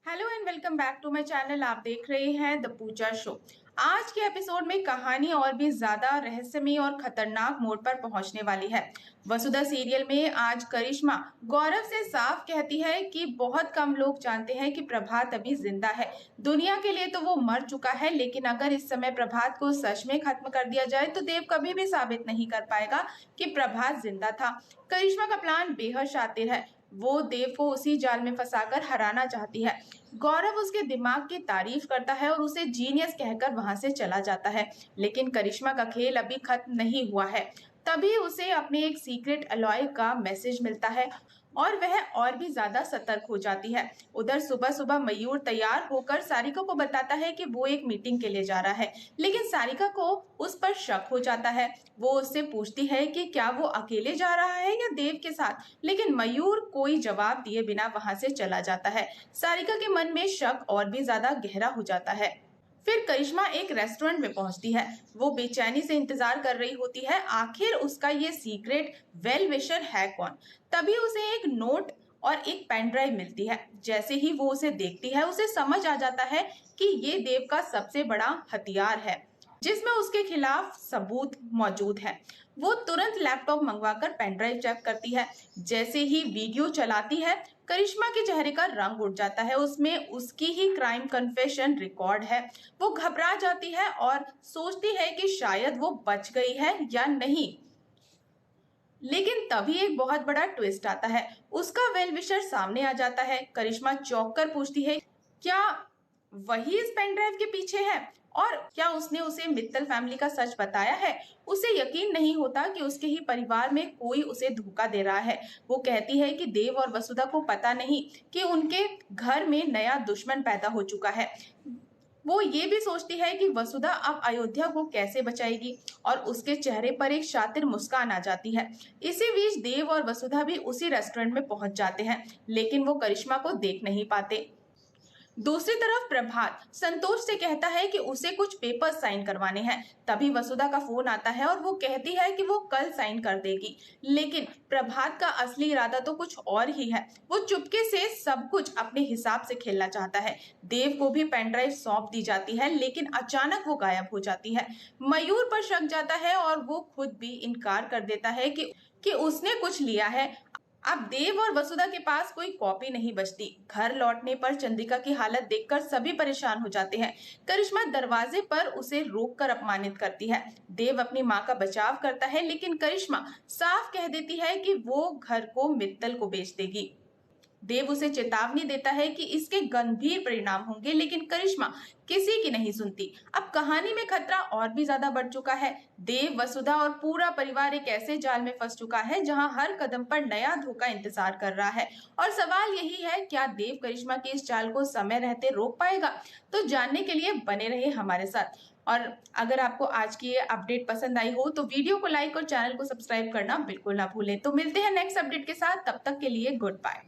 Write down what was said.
Hello and welcome back to my channel. आप देख रहे हैं द पूजा शो। आज के एपिसोड में कहानी और भी ज्यादा रहस्यमय और खतरनाक मोड़ पर पहुंचने वाली है। वसुधा सीरियल में आज करिश्मा गौरव से साफ कहती है कि बहुत कम लोग जानते हैं कि प्रभात अभी जिंदा है। दुनिया के लिए तो वो मर चुका है, लेकिन अगर इस समय प्रभात को सच में खत्म कर दिया जाए तो देव कभी भी साबित नहीं कर पाएगा कि प्रभात जिंदा था। करिश्मा का प्लान बेहद शातिर है। वो देव को उसी जाल में फंसाकर हराना चाहती है। गौरव उसके दिमाग की तारीफ करता है और उसे जीनियस कहकर वहां से चला जाता है, लेकिन करिश्मा का खेल अभी खत्म नहीं हुआ है। तभी उसे अपने एक सीक्रेट अलॉय का मैसेज मिलता है और वह और भी ज्यादा सतर्क हो जाती है। उधर सुबह सुबह मयूर तैयार होकर सारिका को बताता है कि वो एक मीटिंग के लिए जा रहा है, लेकिन सारिका को उस पर शक हो जाता है। वो उससे पूछती है कि क्या वो अकेले जा रहा है या देव के साथ, लेकिन मयूर कोई जवाब दिए बिना वहां से चला जाता है। सारिका के मन में शक और भी ज्यादा गहरा हो जाता है। फिर करिश्मा एक रेस्टोरेंट में पहुंचती है। वो बेचैनी से इंतजार कर रही होती है, आखिर उसका ये सीक्रेट वेल विशर है कौन। तभी उसे एक नोट और एक पेन ड्राइव मिलती है। जैसे ही वो उसे देखती है, उसे समझ आ जाता है कि ये देव का सबसे बड़ा हथियार है, जिसमें उसके खिलाफ सबूत मौजूद है। वो तुरंत लैपटॉप मंगवाकर पेन ड्राइव चेक करती है। जैसे ही वीडियो चलाती है, करिश्मा के चेहरे का रंग उड़ जाता है। उसमें उसकी ही क्राइम कन्फेशन रिकॉर्ड है। वो घबरा जाती है और सोचती है कि शायद वो बच गई है या नहीं, लेकिन तभी एक बहुत बड़ा ट्विस्ट आता है। उसका वेल विशर सामने आ जाता है। करिश्मा चौंक कर पूछती है, क्या वही इस पेन ड्राइव के पीछे है? और क्या उसने उसे मित्तल फैमिली का सच बताया है? उसे यकीन नहीं होता कि उसके ही परिवार में कोई उसे धोखा दे रहा है। वो कहती है कि देव और वसुधा को पता नहीं कि उनके घर में नया दुश्मन पैदा हो चुका है। वो ये भी सोचती है कि वसुधा अब अयोध्या को कैसे बचाएगी, और उसके चेहरे पर एक शातिर मुस्कान आ जाती है। इसी बीच देव और वसुधा भी उसी रेस्टोरेंट में पहुंच जाते हैं, लेकिन वो करिश्मा को देख नहीं पाते। दूसरी तरफ प्रभात संतोष से कहता है कि उसे कुछ पेपर साइन करवाने हैं। तभी वसुधा का फोन आता है और वो कहती है कि वो कल साइन कर देगी, लेकिन प्रभात का असली इरादा तो कुछ और ही है। वो चुपके से सब कुछ अपने हिसाब से खेलना चाहता है। देव को भी पेन ड्राइव सौंप दी जाती है, लेकिन अचानक वो गायब हो जाती है। मयूर पर शक जाता है और वो खुद भी इनकार कर देता है कि उसने कुछ लिया है। अब देव और वसुधा के पास कोई कॉपी नहीं बचती। घर लौटने पर चंद्रिका की हालत देखकर सभी परेशान हो जाते हैं। करिश्मा दरवाजे पर उसे रोककर अपमानित करती है। देव अपनी माँ का बचाव करता है, लेकिन करिश्मा साफ कह देती है कि वो घर को मित्तल को बेच देगी। देव उसे चेतावनी देता है कि इसके गंभीर परिणाम होंगे, लेकिन करिश्मा किसी की नहीं सुनती। अब कहानी में खतरा और भी ज्यादा बढ़ चुका है। देव, वसुधा और पूरा परिवार एक ऐसे जाल में फंस चुका है जहां हर कदम पर नया धोखा इंतजार कर रहा है। और सवाल यही है, क्या देव करिश्मा के इस जाल को समय रहते रोक पाएगा? तो जानने के लिए बने रहे हमारे साथ। और अगर आपको आज की ये अपडेट पसंद आई हो तो वीडियो को लाइक और चैनल को सब्सक्राइब करना बिल्कुल ना भूलें। तो मिलते हैं नेक्स्ट अपडेट के साथ, तब तक के लिए गुड बाय।